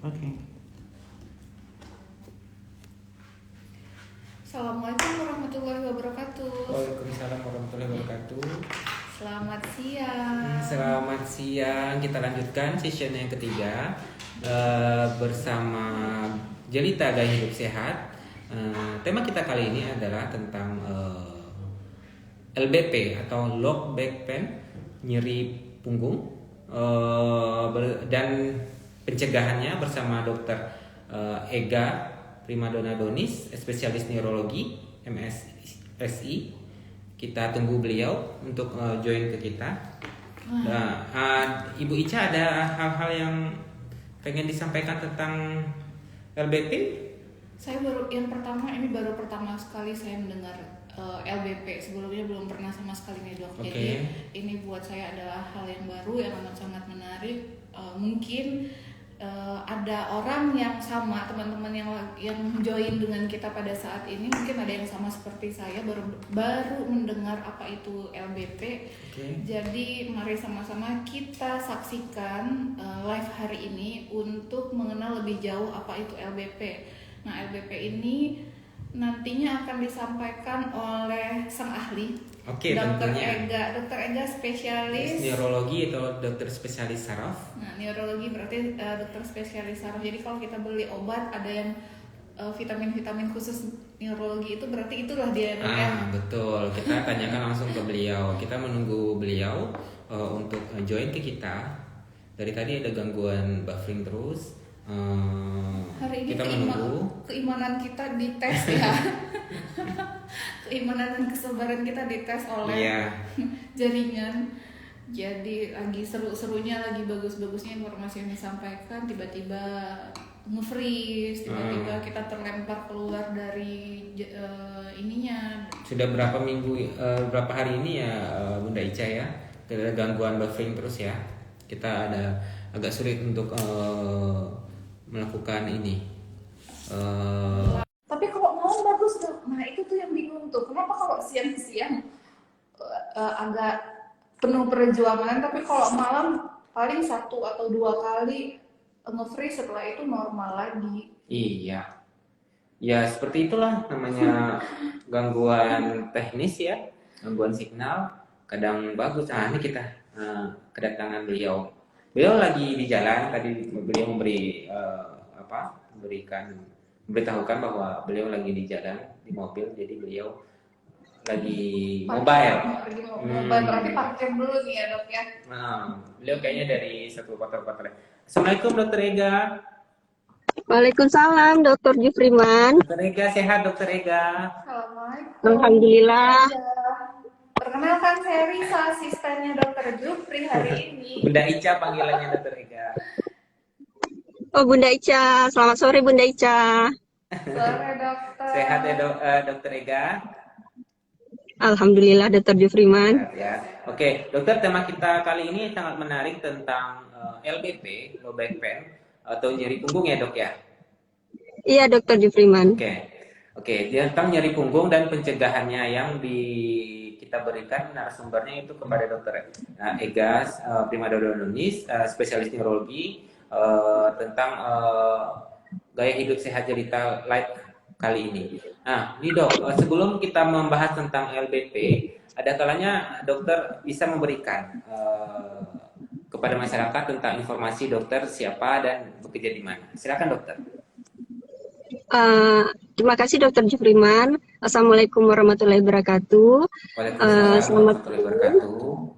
Oke. Assalamualaikum warahmatullahi wabarakatuh. Waalaikumsalam warahmatullahi wabarakatuh. Selamat siang. Selamat siang. Kita lanjutkan session yang ketiga bersama Jelita Gaya Hidup Sehat. Tema kita kali ini adalah tentang LBP atau low back pain, nyeri punggung, dan pencegahannya bersama Dokter Ega Primadona Donis, spesialis neurologi MSI. Kita tunggu beliau untuk join ke kita. Ibu Ica, ada hal-hal yang pengen disampaikan tentang LBP? Saya baru pertama sekali saya mendengar LBP. Sebelumnya belum pernah sama sekali nih dok. Oke. Jadi ini buat saya adalah hal yang baru yang amat sangat menarik. Mungkin ada orang yang sama, teman-teman yang join dengan kita pada saat ini mungkin ada yang sama seperti saya baru mendengar apa itu LBP. Okay. Jadi mari sama-sama kita saksikan live hari ini untuk mengenal lebih jauh apa itu LBP. Nah, LBP ini nantinya akan disampaikan oleh sang ahli, Dokter Ega. Dokter Ega spesialis neurologi atau dokter spesialis saraf. Nah, neurologi berarti dokter spesialis saraf. Jadi kalau kita beli obat ada yang vitamin-vitamin khusus neurologi, itu berarti itulah dia. Betul. Kita tanyakan langsung ke beliau. Kita menunggu beliau untuk join ke kita. Dari tadi ada gangguan buffering terus. Hari ini kita menunggu. Keimanan kita dites ya. Keimanan dan kesabaran kita dites oleh jaringan. Jadi lagi seru-serunya, lagi bagus-bagusnya informasi yang disampaikan, tiba-tiba nge-freeze, tiba-tiba kita terlempar keluar dari ininya. Sudah berapa hari ini ya Bunda Ica ya, ada gangguan buffering terus ya. Kita ada agak sulit untuk melakukan ini. Tapi kalau malam bagus tuh. Nah itu tuh yang bingung tuh. Kenapa kalau siang-siang agak penuh perjuangan, tapi kalau malam paling 1 atau 2 kali nge-freeze, setelah itu normal lagi. Iya. Ya seperti itulah namanya gangguan teknis ya, gangguan signal. Kadang bagus. Ini kita kedatangan beliau. Beliau lagi di jalan. Tadi beliau memberitahukan bahwa beliau lagi di jalan di mobil. Jadi beliau lagi mobile. Berarti parkir dulu nih ya dok ya. Beliau kayaknya dari satu kota-kota. Assalamualaikum Dokter Ega. Waalaikumsalam Dokter Jufriman. Dokter Ega sehat Dokter Ega. Assalamualaikum. Alhamdulillah. Perkenalkan saya Risa, asistennya Dokter Jufri hari ini. Bunda Ica panggilannya Dokter Ega. Oh Bunda Ica, selamat sore Bunda Ica. Sore dokter. Sehat ya Dokter Ega. Alhamdulillah Dokter Jufriman. Ya. Oke, dokter, tema kita kali ini sangat menarik tentang LBP, low back pain atau nyeri punggung ya dok ya? Iya Dokter Jufriman. Oke, tentang nyeri punggung dan pencegahannya yang kita berikan narasumbernya itu kepada Dokter Ega Primadona Donis, spesialis neurologi tentang gaya hidup sehat Jelita Light kali ini. Nah, ini dok, sebelum kita membahas tentang LBP, ada kalanya dokter bisa memberikan kepada masyarakat tentang informasi dokter siapa dan bekerja di mana. Silakan dokter. Terima kasih Dokter Jufriman. Assalamualaikum warahmatullahi wabarakatuh. Selamat wabarakatuh.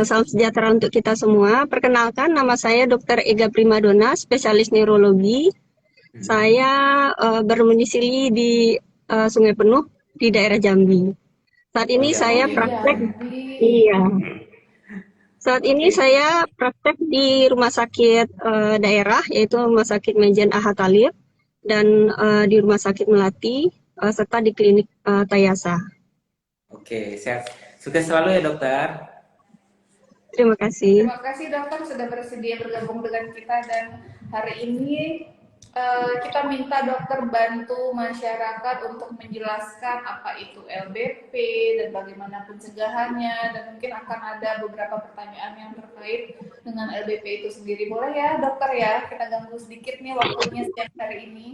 Salam sejahtera untuk kita semua. Perkenalkan, nama saya Dokter Ega Primadona, spesialis neurologi. Saya berdomisili di Sungai Penuh di daerah Jambi. Saat ini saya praktek. Iya. Saat ini saya praktek di rumah sakit daerah, yaitu Rumah Sakit Mejen Ahad Talib dan di Rumah Sakit Melati serta di Klinik Tayasa. Oke, sehat. Sukses selalu ya dokter. Terima kasih. Terima kasih dokter sudah bersedia bergabung dengan kita, dan hari ini kita minta dokter bantu masyarakat untuk menjelaskan apa itu LBP dan bagaimana pencegahannya, dan mungkin akan ada beberapa pertanyaan yang terkait dengan LBP itu sendiri. Boleh ya dokter ya, kita ganggu sedikit nih waktunya setiap hari ini.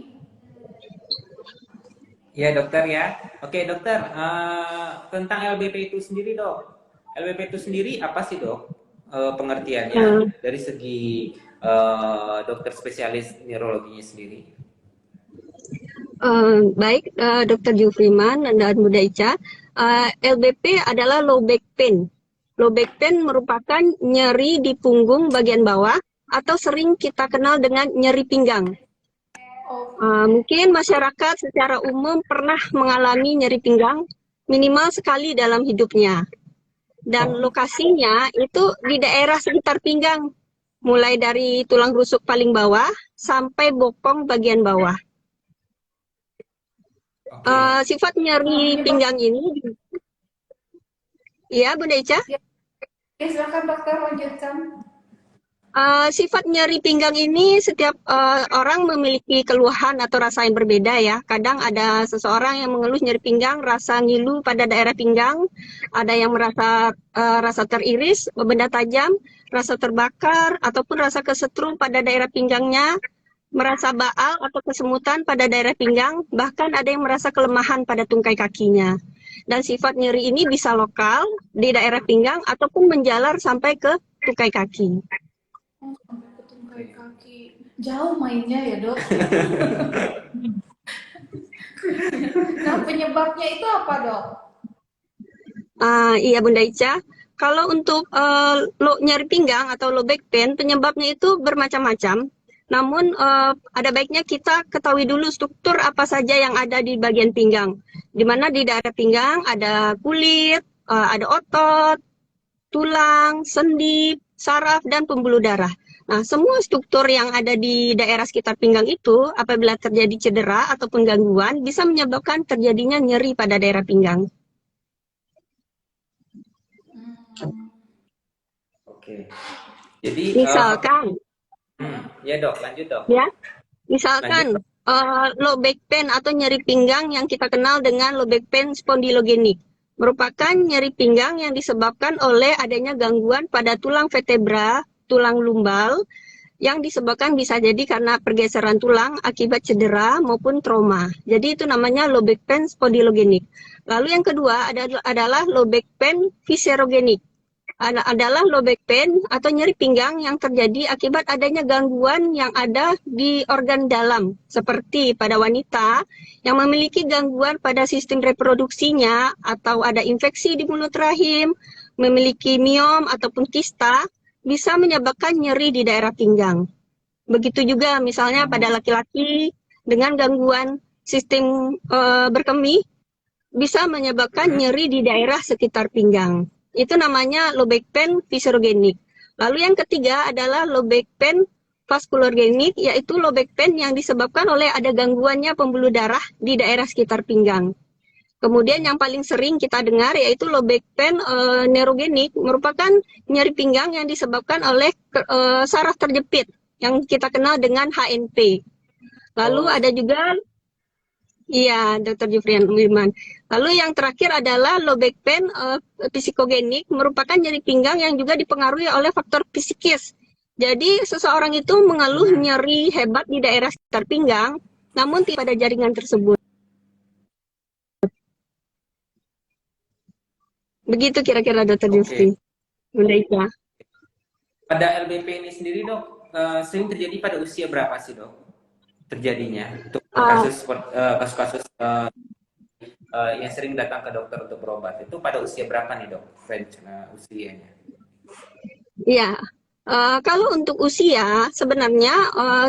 Ya dokter ya. Oke dokter, tentang LBP itu sendiri dok. LBP itu sendiri apa sih dok? Pengertiannya dari segi dokter spesialis neurologinya sendiri. Baik, Dr. Jufriman dan Bunda Ica, LBP adalah low back pain. Low back pain merupakan nyeri di punggung bagian bawah atau sering kita kenal dengan nyeri pinggang. Mungkin masyarakat secara umum pernah mengalami nyeri pinggang minimal sekali dalam hidupnya. Dan lokasinya itu di daerah sekitar pinggang, mulai dari tulang rusuk paling bawah sampai bokong bagian bawah. Sifat nyeri pinggang ini, ya Bunda Ica? Ya, silakan dokter lanjutkan. Sifat nyeri pinggang ini setiap orang memiliki keluhan atau rasa yang berbeda ya. Kadang ada seseorang yang mengeluh nyeri pinggang, rasa ngilu pada daerah pinggang, ada yang merasa rasa teriris, benda tajam, rasa terbakar, ataupun rasa kesetrum pada daerah pinggangnya, merasa baal atau kesemutan pada daerah pinggang, bahkan ada yang merasa kelemahan pada tungkai kakinya. Dan sifat nyeri ini bisa lokal di daerah pinggang ataupun menjalar sampai ke tungkai kaki. Sampai ke tungkai kaki. Jauh mainnya ya dok. Nah penyebabnya itu apa dok? Iya Bunda Ica, kalau untuk nyeri pinggang atau low back pain, penyebabnya itu bermacam-macam. Namun ada baiknya kita ketahui dulu struktur apa saja yang ada di bagian pinggang. Di mana di daerah pinggang ada kulit, ada otot, tulang, sendi, saraf, dan pembuluh darah. Nah, semua struktur yang ada di daerah sekitar pinggang itu, apabila terjadi cedera ataupun gangguan, bisa menyebabkan terjadinya nyeri pada daerah pinggang. Oke. Jadi misalkan, ya dok, lanjut dok. Ya, misalkan low back pain atau nyeri pinggang yang kita kenal dengan low back pain spondylogenik merupakan nyeri pinggang yang disebabkan oleh adanya gangguan pada tulang vertebra, tulang lumbal, yang disebabkan bisa jadi karena pergeseran tulang akibat cedera maupun trauma. Jadi itu namanya low back pain spondylogenik. Lalu yang kedua adalah low back pain viscerogenik. Adalah low back pain atau nyeri pinggang yang terjadi akibat adanya gangguan yang ada di organ dalam, seperti pada wanita yang memiliki gangguan pada sistem reproduksinya atau ada infeksi di mulut rahim, memiliki miom ataupun kista, bisa menyebabkan nyeri di daerah pinggang. Begitu juga misalnya pada laki-laki dengan gangguan sistem berkemih, bisa menyebabkan nyeri di daerah sekitar pinggang. Itu namanya low back pain viscerogenik. Lalu yang ketiga adalah low back pain vasculogenik, yaitu low back pain yang disebabkan oleh ada gangguannya pembuluh darah di daerah sekitar pinggang. Kemudian yang paling sering kita dengar yaitu low back pain neurogenik, merupakan nyeri pinggang yang disebabkan oleh saraf terjepit yang kita kenal dengan HNP. Lalu ada juga iya, Dr. Jufrian Wirman. Lalu yang terakhir adalah low back pain psikogenik, merupakan nyeri pinggang yang juga dipengaruhi oleh faktor psikis. Jadi seseorang itu mengeluh nyeri hebat di daerah sekitar pinggang, namun tidak pada jaringan tersebut. Begitu kira-kira Dr. Jufri. Bunda Ica. Pada LBP ini sendiri dok, sering terjadi pada usia berapa sih dok? Terjadinya untuk kasus-kasus yang sering datang ke dokter untuk berobat itu pada usia berapa nih dok, range usianya? Iya, kalau untuk usia sebenarnya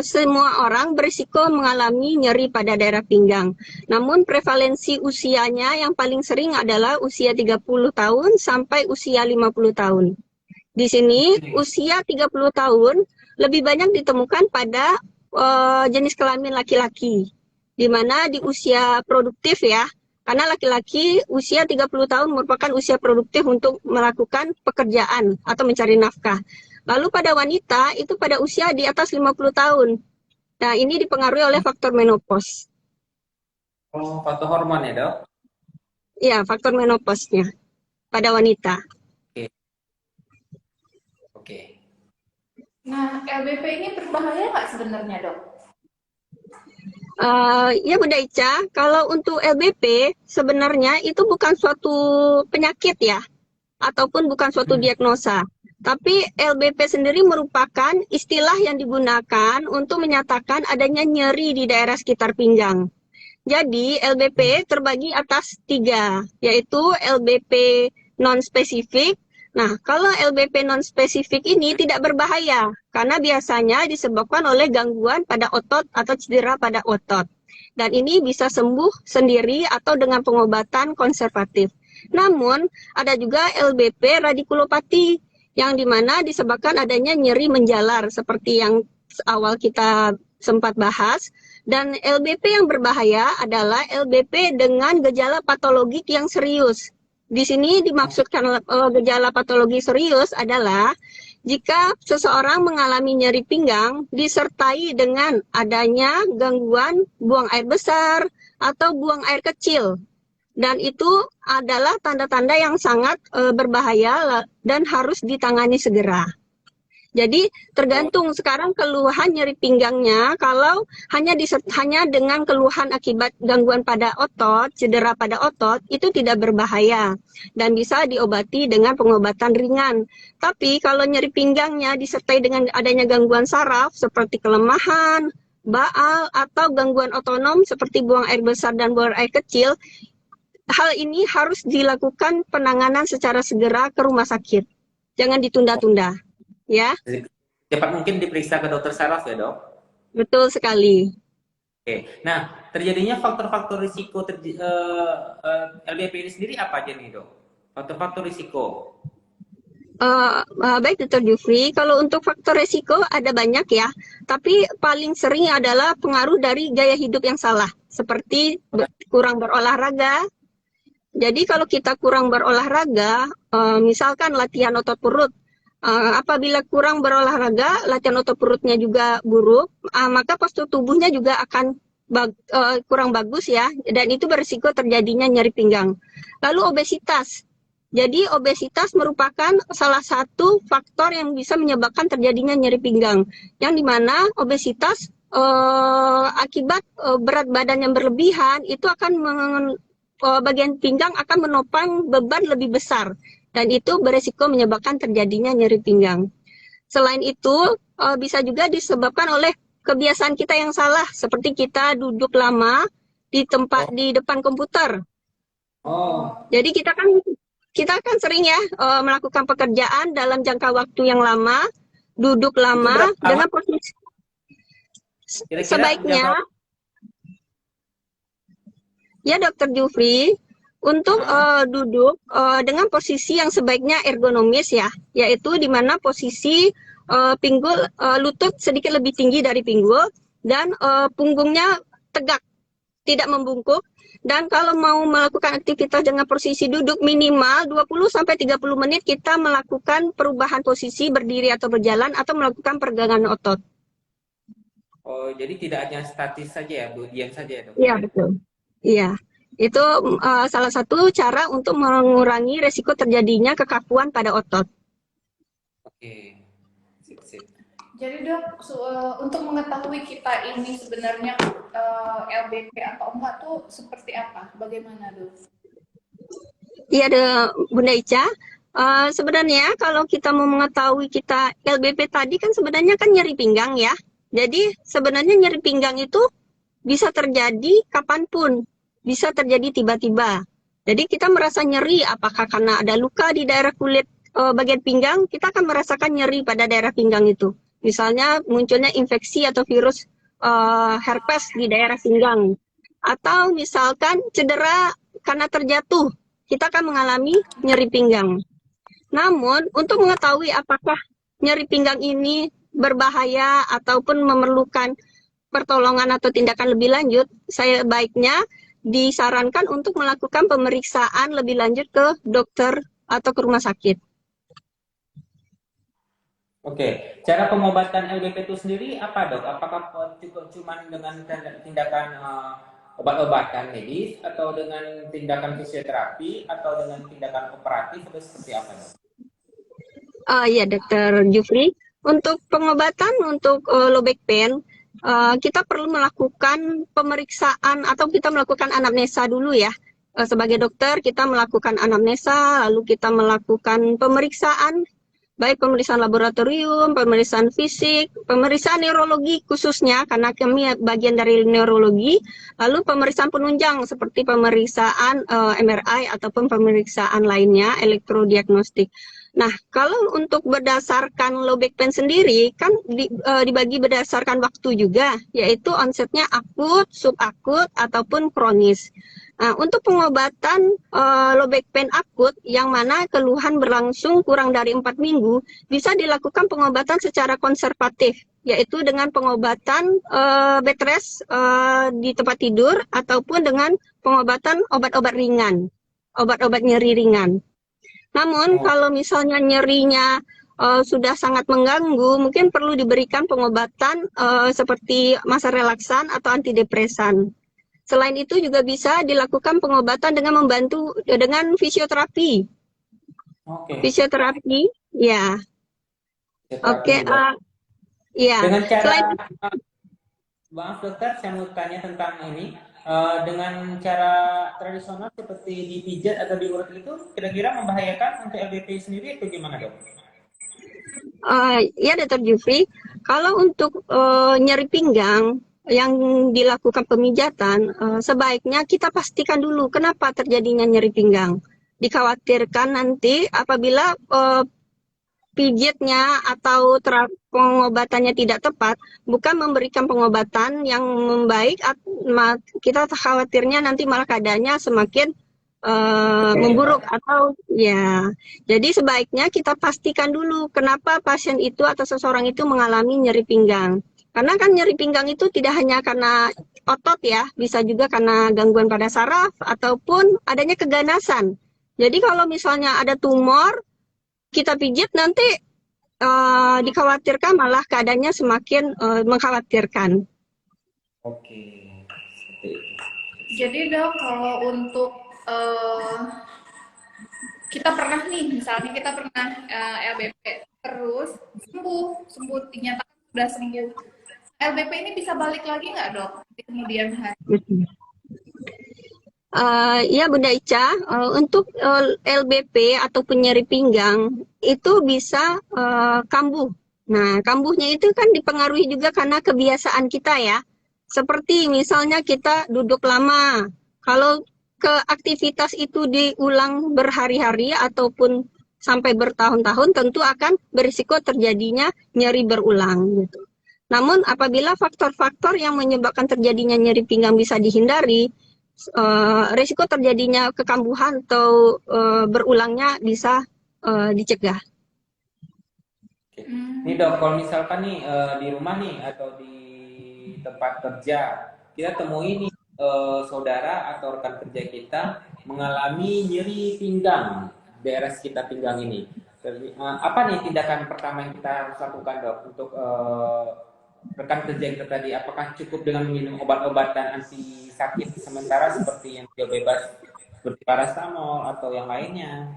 semua orang berisiko mengalami nyeri pada daerah pinggang. Namun prevalensi usianya yang paling sering adalah usia 30 tahun sampai usia 50 tahun. Di sini usia 30 tahun lebih banyak ditemukan pada jenis kelamin laki-laki, di mana di usia produktif ya, karena laki-laki usia 30 tahun merupakan usia produktif untuk melakukan pekerjaan atau mencari nafkah. Lalu pada wanita itu pada usia di atas 50 tahun. Nah, ini dipengaruhi oleh faktor menopause. Oh, faktor hormon ya, Dok? Ya, faktor menopause-nya pada wanita. Oke, oke. Nah, LBP ini berbahaya nggak sebenarnya, Dok? Ya Bunda Ica, kalau untuk LBP sebenarnya itu bukan suatu penyakit ya, ataupun bukan suatu Hmm. diagnosa. Tapi LBP sendiri merupakan istilah yang digunakan untuk menyatakan adanya nyeri di daerah sekitar pinggang. Jadi Hmm. LBP terbagi atas 3, yaitu LBP non-spesifik. Nah, kalau LBP non-spesifik ini tidak berbahaya, karena biasanya disebabkan oleh gangguan pada otot atau cedera pada otot. Dan ini bisa sembuh sendiri atau dengan pengobatan konservatif. Namun, ada juga LBP radikulopati, yang dimana disebabkan adanya nyeri menjalar, seperti yang awal kita sempat bahas. Dan LBP yang berbahaya adalah LBP dengan gejala patologik yang serius. Di sini dimaksudkan gejala patologi serius adalah jika seseorang mengalami nyeri pinggang disertai dengan adanya gangguan buang air besar atau buang air kecil. Dan itu adalah tanda-tanda yang sangat berbahaya dan harus ditangani segera. Jadi Oh, tergantung sekarang keluhan nyeri pinggangnya. Kalau hanya dengan keluhan akibat gangguan pada otot, cedera pada otot, itu tidak berbahaya dan bisa diobati dengan pengobatan ringan. Tapi kalau nyeri pinggangnya disertai dengan adanya gangguan saraf seperti kelemahan, baal, atau gangguan otonom seperti buang air besar dan buang air kecil, hal ini harus dilakukan penanganan secara segera ke rumah sakit. Jangan ditunda-tunda, ya. cepat mungkin diperiksa ke dokter saraf ya, Dok? Betul sekali. Oke. Nah, terjadinya faktor-faktor risiko LBP ini sendiri apa aja nih, Dok? Faktor-faktor risiko. Baik, Dr. Jufri. Kalau untuk faktor resiko ada banyak ya, tapi paling sering adalah pengaruh dari gaya hidup yang salah, seperti kurang berolahraga. Jadi kalau kita kurang berolahraga, misalkan latihan otot perut, apabila kurang berolahraga, latihan otot perutnya juga buruk, maka postur tubuhnya juga akan kurang bagus ya, dan itu berisiko terjadinya nyeri pinggang. Lalu obesitas. Jadi obesitas merupakan salah satu faktor yang bisa menyebabkan terjadinya nyeri pinggang, yang dimana obesitas akibat berat badan yang berlebihan itu akan bagian pinggang akan menopang beban lebih besar dan itu beresiko menyebabkan terjadinya nyeri pinggang. Selain itu, bisa juga disebabkan oleh kebiasaan kita yang salah, seperti kita duduk lama Oh, di depan komputer. oh, Jadi kita kan sering ya melakukan pekerjaan dalam jangka waktu yang lama, duduk itu lama berapa lama? dengan posisi Kira-kira sebaiknya jangka ya Dokter Jufri, untuk ah, duduk dengan posisi yang sebaiknya ergonomis ya, yaitu di mana posisi pinggul lutut sedikit lebih tinggi dari pinggul dan punggungnya tegak, tidak membungkuk. Dan kalau mau melakukan aktivitas dengan posisi duduk minimal 20 sampai 30 menit kita melakukan perubahan posisi berdiri atau berjalan atau melakukan peregangan otot. oh, jadi tidak hanya statis saja ya, diam saja ya, Dok Iya, ya? betul. Iya, itu salah satu cara untuk mengurangi resiko terjadinya kekakuan pada otot. Oke. Sip, sip. Jadi dok, untuk mengetahui kita ini sebenarnya LBP atau enggak tuh seperti apa? Bagaimana dok? Iya, ada Bunda Ica. Sebenarnya kalau kita mau mengetahui kita LBP tadi kan sebenarnya kan nyeri pinggang ya. Jadi sebenarnya nyeri pinggang itu bisa terjadi kapanpun, bisa terjadi tiba-tiba. Jadi kita merasa nyeri apakah karena ada luka di daerah kulit bagian pinggang, kita akan merasakan nyeri pada daerah pinggang itu. Misalnya munculnya infeksi atau virus herpes di daerah pinggang. Atau misalkan cedera karena terjatuh, kita akan mengalami nyeri pinggang. Namun, untuk mengetahui apakah nyeri pinggang ini berbahaya ataupun memerlukan pertolongan atau tindakan lebih lanjut, saya baiknya disarankan untuk melakukan pemeriksaan lebih lanjut ke dokter atau ke rumah sakit. Oke, cara pengobatan LBP itu sendiri apa dok? Apakah cukup cuman dengan tindakan obat-obatan medis atau dengan tindakan fisioterapi atau dengan tindakan operatif atau seperti apa dok? Ya, Dokter Jufri. Untuk pengobatan untuk low back pain, kita perlu melakukan pemeriksaan atau kita melakukan anamnesa dulu ya. Sebagai dokter, kita melakukan anamnesa, lalu kita melakukan pemeriksaan, baik pemeriksaan laboratorium, pemeriksaan fisik, pemeriksaan neurologi khususnya, karena kami bagian dari neurologi, lalu pemeriksaan penunjang seperti pemeriksaan MRI ataupun pemeriksaan lainnya, elektrodiagnostik. Nah, kalau untuk berdasarkan low back pain sendiri, kan dibagi berdasarkan waktu juga, yaitu onsetnya akut, subakut, ataupun kronis. Nah, untuk pengobatan low back pain akut, yang mana keluhan berlangsung kurang dari 4 minggu, bisa dilakukan pengobatan secara konservatif, yaitu dengan pengobatan bed rest di tempat tidur, ataupun dengan pengobatan obat-obat ringan, obat-obat nyeri ringan. Namun Oh, kalau misalnya nyerinya sudah sangat mengganggu, mungkin perlu diberikan pengobatan seperti masa relaksan atau antidepresan. Selain itu juga bisa dilakukan pengobatan dengan membantu dengan fisioterapi. oke, Fisioterapi, ya. fisioterapi Oke, juga. ya. Dengan cara, Selain maaf dokter, saya mau tanya tentang ini. Dengan cara tradisional seperti dipijat atau diurut itu, kira-kira membahayakan untuk LBP sendiri atau gimana dok? Ya, Dr. Jufri, kalau untuk nyeri pinggang yang dilakukan pemijatan, sebaiknya kita pastikan dulu kenapa terjadinya nyeri pinggang. Dikhawatirkan nanti apabila pijitnya atau pengobatannya tidak tepat, bukan memberikan pengobatan yang membaik, kita khawatirnya nanti malah keadaannya semakin Berbahaya memburuk dok. atau ya. Jadi sebaiknya kita pastikan dulu kenapa pasien itu atau seseorang itu mengalami nyeri pinggang. Karena kan nyeri pinggang itu tidak hanya karena otot ya, bisa juga karena gangguan pada saraf ataupun adanya keganasan. Jadi kalau misalnya ada tumor, kita pijit nanti dikhawatirkan malah keadaannya semakin mengkhawatirkan. Oke, seperti itu. Jadi dok, kalau untuk eh, kita pernah nih, misalnya kita pernah LBP terus sembuh, sembuh dinyatakan sudah sembuh. LBP ini bisa balik lagi nggak dok di kemudian hari? Ya Bunda Ica, untuk LBP atau nyeri pinggang itu bisa kambuh. Nah, kambuhnya itu kan dipengaruhi juga karena kebiasaan kita ya. Seperti misalnya kita duduk lama. Kalau ke aktivitas itu diulang berhari-hari ataupun sampai bertahun-tahun, tentu akan berisiko terjadinya nyeri berulang gitu. Namun apabila faktor-faktor yang menyebabkan terjadinya nyeri pinggang bisa dihindari, risiko terjadinya kekambuhan atau berulangnya bisa dicegah. Oke. Nih dok, kalau misalkan nih di rumah nih atau di tempat kerja, kita temui nih saudara atau rekan kerja kita mengalami nyeri pinggang, daerah sekitar pinggang ini. Jadi, apa nih tindakan pertama yang kita harus lakukan dok untuk rekan kerja kita tadi? Apakah cukup dengan minum obat-obatan anti sakit sementara seperti yang bebas seperti paracetamol atau yang lainnya?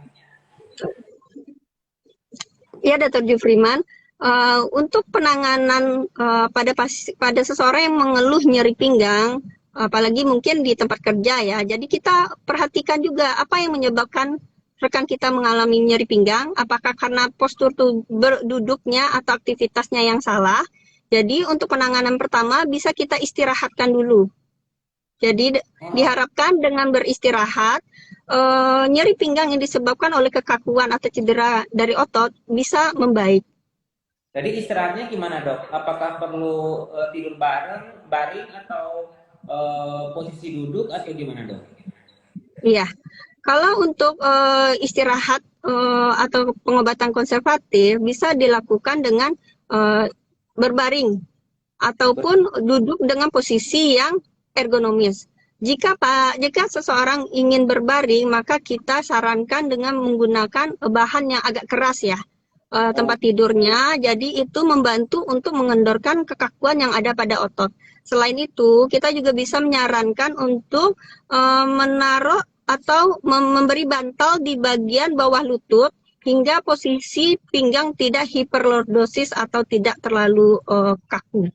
Ya, Dr. Jufriman, untuk penanganan pada seseorang yang mengeluh nyeri pinggang, apalagi mungkin di tempat kerja ya. Jadi kita perhatikan juga apa yang menyebabkan rekan kita mengalami nyeri pinggang, apakah karena postur duduknya atau aktivitasnya yang salah. Jadi untuk penanganan pertama bisa kita istirahatkan dulu. Jadi Oh, diharapkan dengan beristirahat, nyeri pinggang yang disebabkan oleh kekakuan atau cedera dari otot bisa membaik. jadi istirahatnya gimana dok? Apakah perlu tidur baring atau posisi duduk atau gimana dok? Iya, kalau untuk istirahat atau pengobatan konservatif bisa dilakukan dengan eh, berbaring Ber- ataupun duduk dengan posisi yang ergonomis. Jika seseorang ingin berbaring, maka kita sarankan dengan menggunakan bahan yang agak keras ya. tempat tidurnya, jadi itu membantu untuk mengendorkan kekakuan yang ada pada otot. Selain itu, kita juga bisa menyarankan untuk menaruh atau memberi bantal di bagian bawah lutut hingga posisi pinggang tidak hiperlordosis atau tidak terlalu kaku.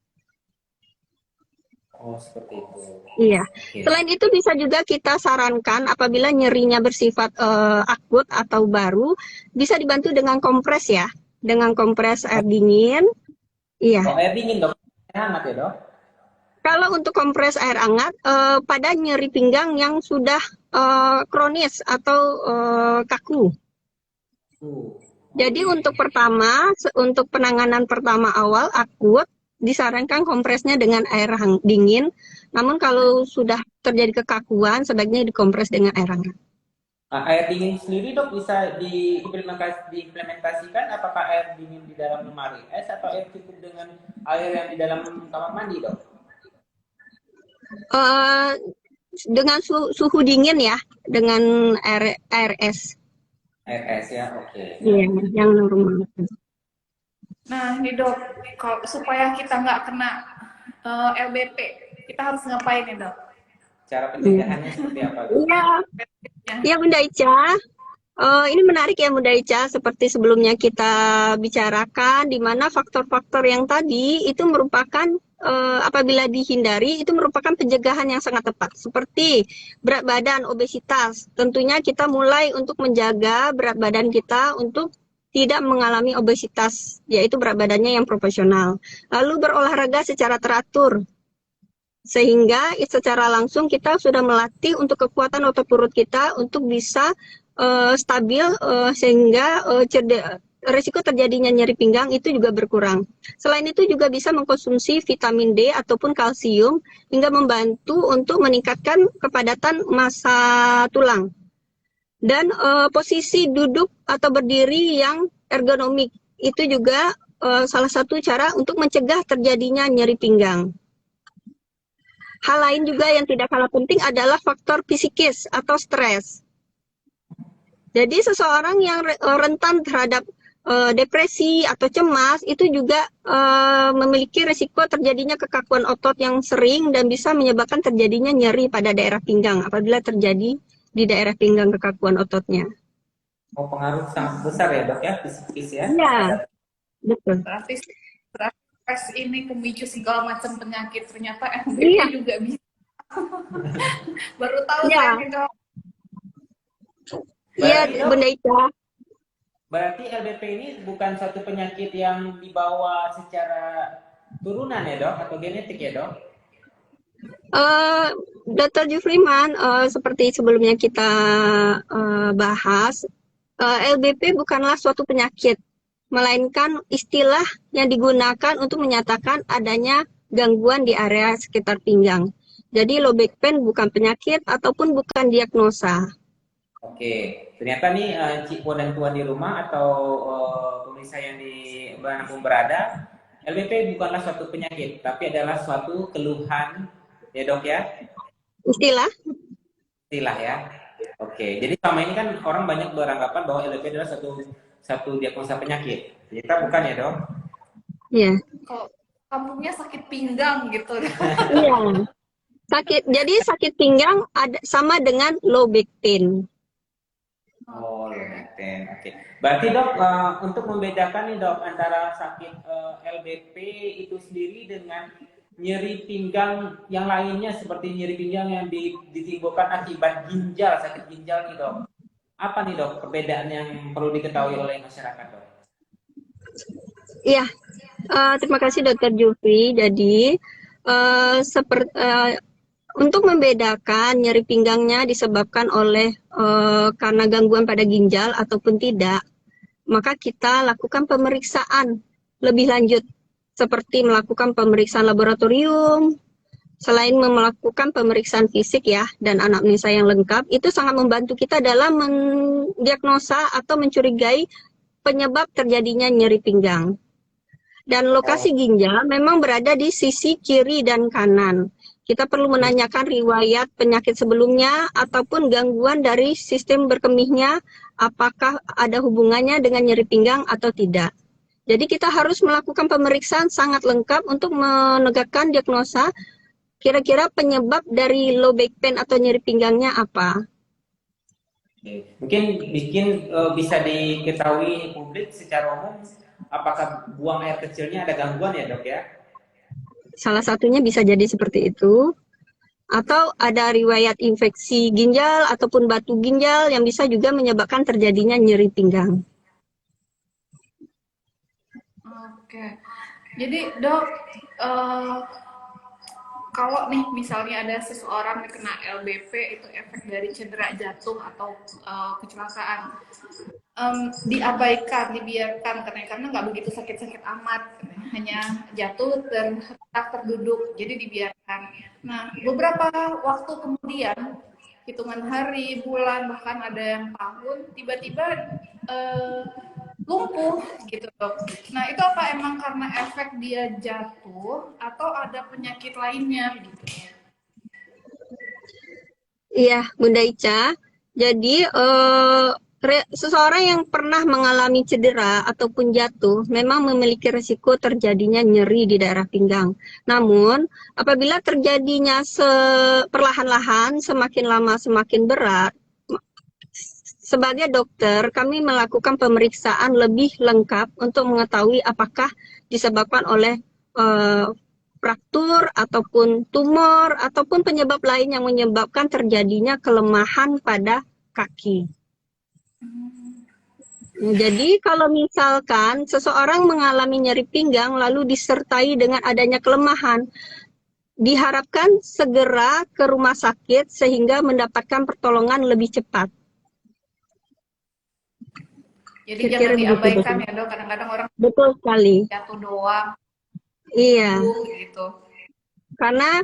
Oh, seperti itu. Iya. Oke. Selain itu bisa juga kita sarankan apabila nyerinya bersifat akut atau baru, bisa dibantu dengan kompres ya, dengan kompres air dingin. Iya. Oh, air dingin dok, hangat ya dok? Kalau untuk kompres air hangat pada nyeri pinggang yang sudah kronis atau kaku. Jadi untuk untuk penanganan pertama awal akut, disarankan kompresnya dengan air dingin. Namun kalau sudah terjadi kekakuan, sebaiknya dikompres dengan air hangat. Air dingin sendiri dok bisa diimplementasikan apakah air dingin di dalam lemari es atau air cukup dengan air yang di dalam kamar mandi dok? Dengan suhu dingin ya, dengan air es. Air es ya, oke. Iya, yang normal. Nah, ini dok, kalau supaya kita nggak kena LBP, kita harus ngapain nih dok? Cara pencegahannya seperti apa dok? Iya, ya Bunda Ica. Ini menarik ya Bunda Ica, seperti sebelumnya kita bicarakan, di mana faktor-faktor yang tadi itu merupakan apabila dihindari itu merupakan pencegahan yang sangat tepat. Seperti berat badan, obesitas, tentunya kita mulai untuk menjaga berat badan kita untuk tidak mengalami obesitas, yaitu berat badannya yang proporsional. Lalu berolahraga secara teratur, sehingga secara langsung kita sudah melatih untuk kekuatan otot perut kita untuk bisa stabil sehingga risiko terjadinya nyeri pinggang itu juga berkurang. Selain itu juga bisa mengkonsumsi vitamin D ataupun kalsium hingga membantu untuk meningkatkan kepadatan massa tulang. Dan posisi duduk atau berdiri yang ergonomik itu juga salah satu cara untuk mencegah terjadinya nyeri pinggang. Hal lain juga yang tidak kalah penting adalah faktor psikis atau stres. Jadi seseorang yang rentan terhadap depresi atau cemas itu juga memiliki risiko terjadinya kekakuan otot yang sering dan bisa menyebabkan terjadinya nyeri pada daerah pinggang apabila terjadi di daerah pinggang kekakuan ototnya. Oh, pengaruh sangat besar ya dok ya, psikis ya? Iya, betul. Berarti stres ini pemicu segala macam penyakit, ternyata LBP Iya. juga bisa. Baru tahu Iya. saya nih dok. Iya, Bunda Ica. Berarti LBP ini bukan suatu penyakit yang dibawa secara turunan ya dok, atau genetik ya dok? Dr. Jufriman, seperti sebelumnya kita bahas, LBP bukanlah suatu penyakit, melainkan istilah yang digunakan untuk menyatakan adanya gangguan di area sekitar pinggang. Jadi low back pain bukan penyakit ataupun bukan diagnosa. Oke, ternyata nih Cikwo dan Tuan di rumah atau pemirsa yang di manapun berada, LBP bukanlah suatu penyakit, tapi adalah suatu keluhan ya dok ya? Istilah? Istilah ya. Oke, jadi selama ini kan orang banyak beranggapan bahwa LBP adalah satu diagnosa penyakit. Ternyata bukan ya dok? Iya. Kalau kampungnya sakit pinggang gitu. Iya. Jadi sakit pinggang sama dengan low back pain. Oh, low back pain. Oke. Berarti dok, untuk membedakan nih dok antara sakit LBP itu sendiri dengan nyeri pinggang yang lainnya seperti nyeri pinggang yang ditimbulkan akibat ginjal, sakit ginjal nih dok. Apa nih dok perbedaan yang perlu diketahui oleh masyarakat dok? Iya, terima kasih Dr. Jufri. Jadi untuk membedakan nyeri pinggangnya disebabkan oleh karena gangguan pada ginjal ataupun tidak, maka kita lakukan pemeriksaan lebih lanjut seperti melakukan pemeriksaan laboratorium. Selain melakukan pemeriksaan fisik ya dan anamnesa yang lengkap, itu sangat membantu kita dalam mendiagnosa atau mencurigai penyebab terjadinya nyeri pinggang. Dan lokasi ginjal memang berada di sisi kiri dan kanan. Kita perlu menanyakan riwayat penyakit sebelumnya ataupun gangguan dari sistem berkemihnya apakah ada hubungannya dengan nyeri pinggang atau tidak. Jadi kita harus melakukan pemeriksaan sangat lengkap untuk menegakkan diagnosa kira-kira penyebab dari low back pain atau nyeri pinggangnya apa. Oke. Mungkin bisa diketahui publik secara umum apakah buang air kecilnya ada gangguan ya dok ya? Salah satunya bisa jadi seperti itu. Atau ada riwayat infeksi ginjal ataupun batu ginjal yang bisa juga menyebabkan terjadinya nyeri pinggang. Oke. Jadi dok, kalau nih misalnya ada seseorang yang kena LBP itu efek dari cedera jatuh atau kecelakaan, diabaikan, dibiarkan karena nggak begitu sakit-sakit amat, hanya jatuh dan terduduk, jadi dibiarkan. Nah, beberapa waktu kemudian, hitungan hari, bulan, bahkan ada yang tahun, tiba-tiba lumpuh gitu dok. Nah itu apa emang karena efek dia jatuh atau ada penyakit lainnya gitu? Iya, Bunda Ica. Jadi, seseorang yang pernah mengalami cedera ataupun jatuh memang memiliki risiko terjadinya nyeri di daerah pinggang. Namun, apabila terjadinya perlahan-lahan, semakin lama semakin berat, sebagai dokter, kami melakukan pemeriksaan lebih lengkap untuk mengetahui apakah disebabkan oleh fraktur ataupun tumor ataupun penyebab lain yang menyebabkan terjadinya kelemahan pada kaki. Jadi kalau misalkan seseorang mengalami nyeri pinggang lalu disertai dengan adanya kelemahan, diharapkan segera ke rumah sakit sehingga mendapatkan pertolongan lebih cepat. Jadi Kira-kira jangan begitu, diabaikan betul. ya dok, kadang-kadang orang Betul sekali. jatuh doang, Iya, gitu. karena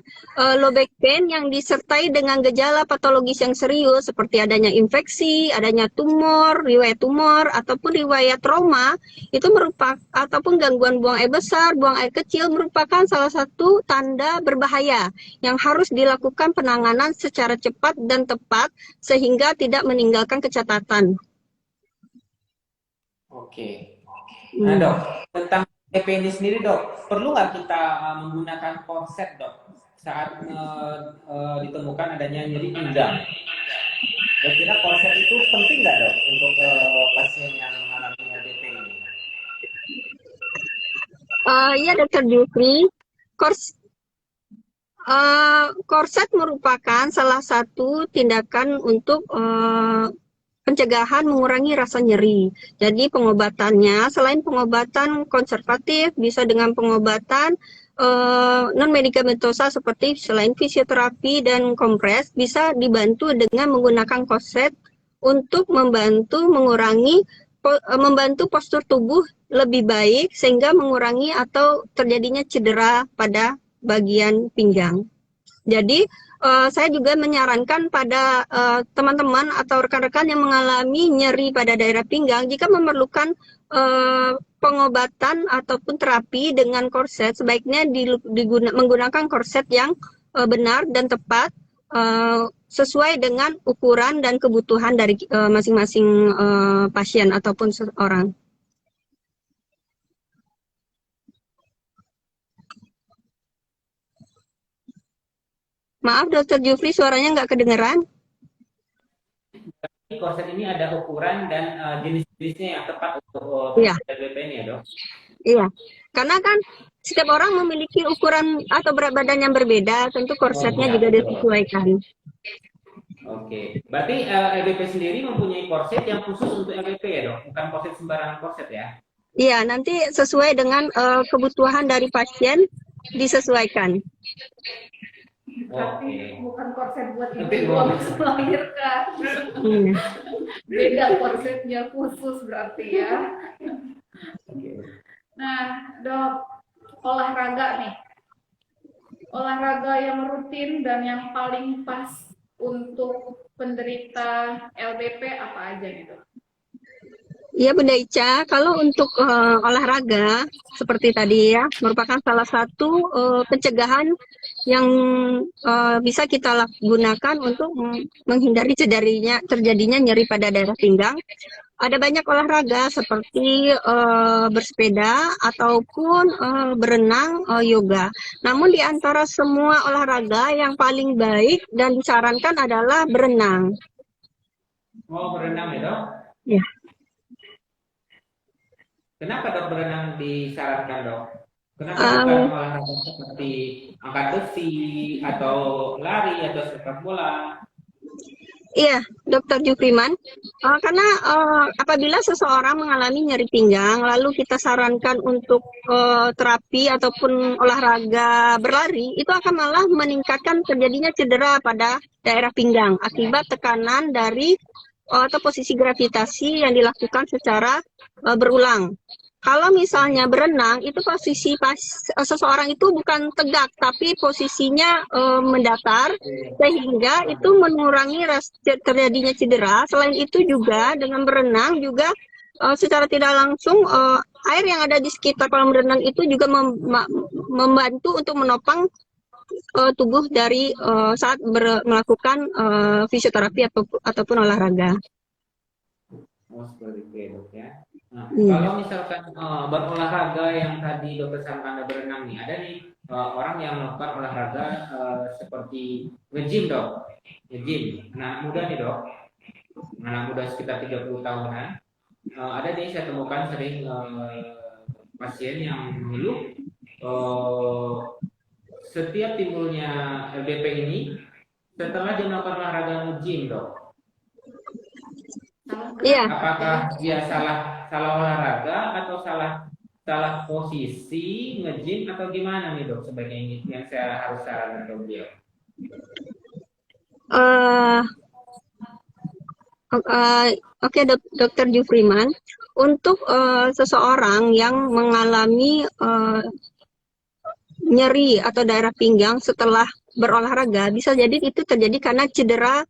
low back pain yang disertai dengan gejala patologis yang serius seperti adanya infeksi, adanya tumor, riwayat tumor, ataupun riwayat trauma, itu merupakan ataupun gangguan buang air besar, buang air kecil merupakan salah satu tanda berbahaya yang harus dilakukan penanganan secara cepat dan tepat sehingga tidak meninggalkan kecatatan. Oke. Nah Hmm. dok, tentang EP ini sendiri dok, perlu nggak kita menggunakan korset dok saat ditemukan adanya nyeri pinggang? Kira-kira korset itu penting nggak dok untuk pasien yang mengalami LBP ini? Iya, Dokter Jufri, korset merupakan salah satu tindakan untuk pencegahan mengurangi rasa nyeri. Jadi pengobatannya selain pengobatan konservatif bisa dengan pengobatan non medikamentosa seperti selain fisioterapi dan kompres bisa dibantu dengan menggunakan korset untuk membantu postur tubuh lebih baik sehingga mengurangi atau terjadinya cedera pada bagian pinggang. Jadi saya juga menyarankan pada teman-teman atau rekan-rekan yang mengalami nyeri pada daerah pinggang jika memerlukan pengobatan ataupun terapi dengan korset sebaiknya menggunakan korset yang benar dan tepat sesuai dengan ukuran dan kebutuhan dari masing-masing pasien ataupun seseorang. Maaf, Dokter Jufri, suaranya nggak kedengeran. Korset ini ada ukuran dan jenis-jenisnya yang tepat untuk Iya. LBP ini ya dok? Iya, karena kan setiap orang memiliki ukuran atau berat badan yang berbeda, tentu korsetnya iya, juga betul. disesuaikan. Oke, berarti LBP sendiri mempunyai korset yang khusus untuk LBP ya dok? Bukan korset sembarangan korset ya? Iya, nanti sesuai dengan kebutuhan dari pasien disesuaikan. Tapi bukan korset buat Tapi ibu habis melahirkan. Iya. Beda korsetnya khusus berarti ya. Nah dok, olahraga nih, olahraga yang rutin dan yang paling pas untuk penderita LBP apa aja nih dok? Iya, Bunda Ica, kalau untuk olahraga seperti tadi ya, merupakan salah satu pencegahan yang bisa kita gunakan untuk menghindari terjadinya nyeri pada daerah pinggang. Ada banyak olahraga seperti bersepeda ataupun berenang, yoga. Namun di antara semua olahraga yang paling baik dan disarankan adalah berenang. Oh, berenang ya dok? Ya. Kenapa dok berenang disarankan dok? Kenapa bukan olahraga seperti angkat besi atau lari atau sepak bola? Iya, Dokter Jufriman. Karena apabila seseorang mengalami nyeri pinggang, lalu kita sarankan untuk terapi ataupun olahraga berlari, itu akan malah meningkatkan terjadinya cedera pada daerah pinggang akibat tekanan dari atau posisi gravitasi yang dilakukan secara berulang. Kalau misalnya berenang, itu posisi seseorang itu bukan tegak, tapi posisinya mendatar, sehingga itu mengurangi terjadinya cedera. Selain itu juga dengan berenang juga secara tidak langsung air yang ada di sekitar kolam renang itu juga membantu untuk menopang tubuh dari saat melakukan fisioterapi ataupun olahraga. Oh, seperti itu ya dok ya. Nah, kalau misalkan berolahraga yang tadi dokter sarankan berenang nih, ada nih orang yang melakukan olahraga seperti nge-gym dok, nge-gym. Anak muda nih dok, anak muda sekitar 30 tahunan. Ada nih saya temukan sering pasien yang mengeluh setiap timbulnya LBP ini setelah dia melakukan olahraga nge-gym dok. Iya. Apakah dia salah olahraga atau salah posisi nge-gym atau gimana nih dok sebaiknya ini yang saya harus sarankan ke beliau? Oke, Dokter Jufriman, untuk seseorang yang mengalami nyeri atau daerah pinggang setelah berolahraga, bisa jadi itu terjadi karena cedera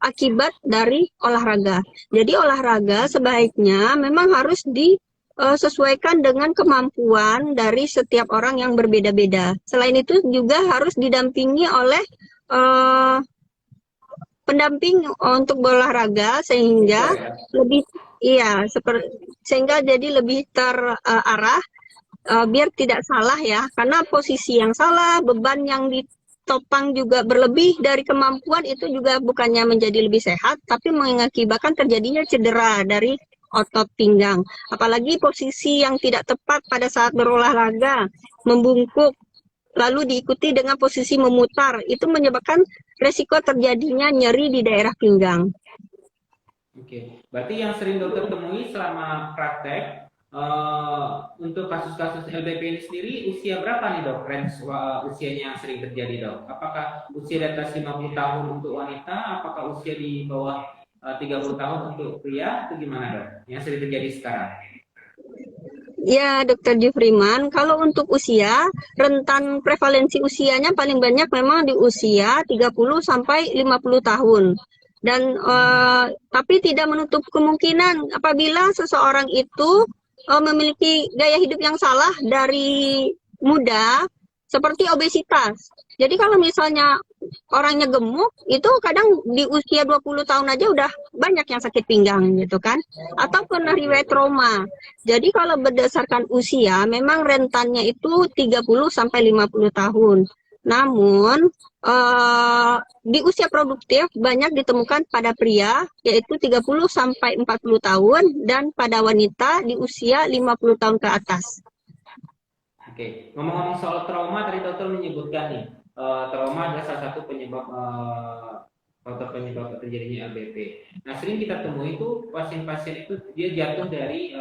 akibat dari olahraga. Jadi olahraga sebaiknya memang harus disesuaikan dengan kemampuan dari setiap orang yang berbeda-beda. Selain itu juga harus didampingi oleh pendamping untuk berolahraga sehingga sehingga jadi lebih terarah biar tidak salah ya, karena posisi yang salah, beban yang ditopang juga berlebih dari kemampuan, itu juga bukannya menjadi lebih sehat, tapi mengakibatkan terjadinya cedera dari otot pinggang. Apalagi posisi yang tidak tepat pada saat berolahraga, membungkuk, lalu diikuti dengan posisi memutar, itu menyebabkan resiko terjadinya nyeri di daerah pinggang. Oke, berarti yang sering dokter temui selama praktek untuk kasus-kasus LBP ini sendiri, usia berapa nih dok? Range usianya yang sering terjadi dok? Apakah usia di atas 50 tahun untuk wanita? Apakah usia di bawah 30 tahun untuk pria? Itu gimana dok? Yang sering terjadi sekarang? Ya, Dokter Jufriman, kalau untuk usia, rentan prevalensi usianya paling banyak memang di usia 30 sampai 50 tahun. Dan tapi tidak menutup kemungkinan apabila seseorang itu memiliki gaya hidup yang salah dari muda, seperti obesitas. Jadi kalau misalnya orangnya gemuk, itu kadang di usia 20 tahun aja udah banyak yang sakit pinggang gitu kan. Atau pernah riwayat trauma. Jadi kalau berdasarkan usia, memang rentannya itu 30 sampai 50 tahun. Namun di usia produktif banyak ditemukan pada pria, yaitu 30 sampai 40 tahun, dan pada wanita di usia 50 tahun ke atas. Oke, ngomong-ngomong soal trauma, tadi dokter menyebutkan nih, trauma adalah salah satu penyebab faktor penyebab terjadinya LBP. Nah, sering kita temui itu pasien-pasien itu dia jatuh dari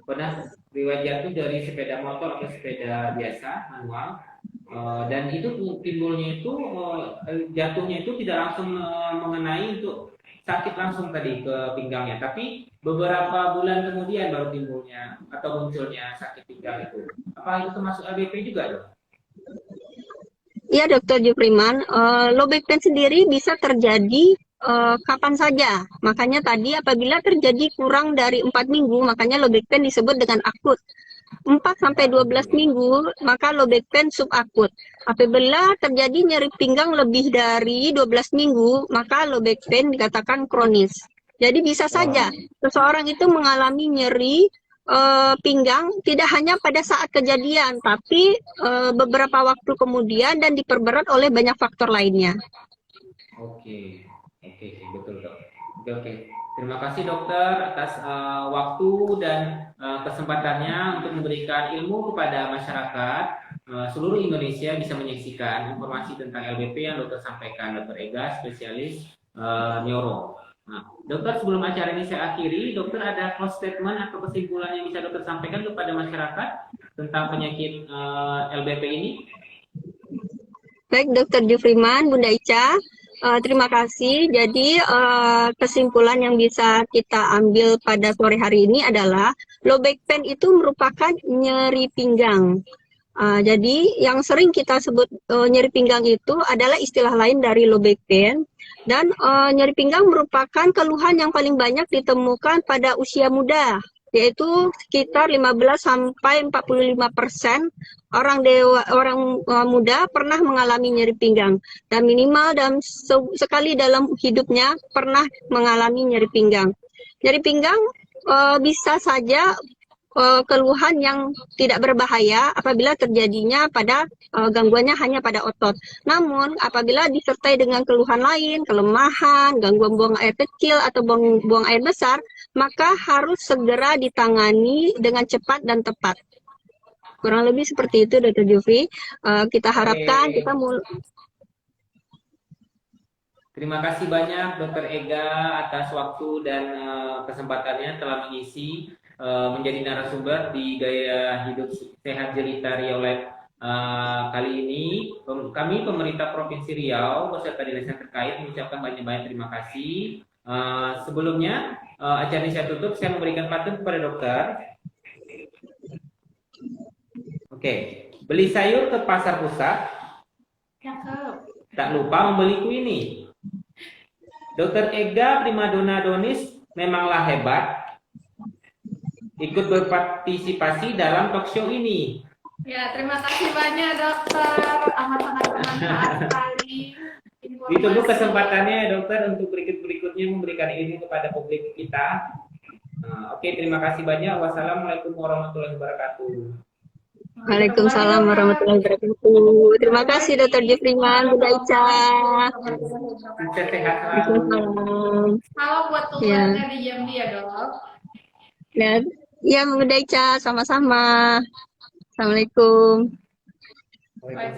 pernah riwayat jatuh dari sepeda motor atau sepeda biasa manual. Dan itu timbulnya itu jatuhnya itu tidak langsung mengenai untuk sakit langsung tadi ke pinggangnya, tapi beberapa bulan kemudian baru timbulnya atau munculnya sakit pinggang itu. Apa itu termasuk LBP juga dok? Iya, Dokter Jufriman, low back pain sendiri bisa terjadi kapan saja. Makanya tadi apabila terjadi kurang dari 4 minggu, makanya low back pain disebut dengan akut. 4-12 minggu, maka low back pain subakut. Apabila terjadi nyeri pinggang lebih dari 12 minggu, maka low back pain dikatakan kronis. Jadi bisa saja seseorang itu mengalami nyeri pinggang tidak hanya pada saat kejadian, tapi beberapa waktu kemudian dan diperberat oleh banyak faktor lainnya. Oke, oke, betul dok. Oke. Terima kasih dokter atas waktu dan kesempatannya untuk memberikan ilmu kepada masyarakat seluruh Indonesia bisa menyaksikan informasi tentang LBP yang dokter sampaikan, dokter Ega, spesialis neuro. Nah, dokter, sebelum acara ini saya akhiri, dokter ada close statement atau kesimpulan yang bisa dokter sampaikan kepada masyarakat tentang penyakit LBP ini? Baik, Dokter Jufriman, Bunda Ica, terima kasih. Jadi kesimpulan yang bisa kita ambil pada sore hari ini adalah low back pain itu merupakan nyeri pinggang. Jadi yang sering kita sebut nyeri pinggang itu adalah istilah lain dari low back pain. Dan nyeri pinggang merupakan keluhan yang paling banyak ditemukan pada usia muda, yaitu sekitar 15-45% orang muda pernah mengalami nyeri pinggang, dan minimal sekali dalam hidupnya pernah mengalami nyeri pinggang. Nyeri pinggang bisa saja keluhan yang tidak berbahaya apabila terjadinya pada gangguannya hanya pada otot. Namun apabila disertai dengan keluhan lain, kelemahan, gangguan buang air kecil atau buang air besar, maka harus segera ditangani dengan cepat dan tepat. Kurang lebih seperti itu, Dr. Jufri. Kita harapkan kita Terima kasih banyak Dokter Ega atas waktu dan kesempatannya telah mengisi menjadi narasumber di Gaya Hidup Sehat Jelita Riau Lab kali ini. Kami pemerintah Provinsi Riau beserta dinas yang terkait mengucapkan banyak-banyak terima kasih. Sebelumnya acara ini saya tutup, saya memberikan pantun kepada dokter. Oke, beli sayur ke pasar pusat, tak lupa membeli kuini. Dokter Ega Primadona Donis memanglah hebat, ikut berpartisipasi dalam talk show ini. Ya, terima kasih banyak dokter, amat-amat bermanfaat sekali. Ditunggu kesempatannya ya dokter untuk berikutnya memberikan ilmu kepada publik kita. Oke, terima kasih banyak. Wassalamualaikum warahmatullahi wabarakatuh. Waalaikumsalam warahmatullahi wabarakatuh. Terima kasih Dr. Jufriman, Bunda Ica. Sukses sehat selalu. Salam buat keluarga di Jambi ya dok. Dan ya Bunda Ica, sama-sama. Assalamualaikum. Waalaikumsalam.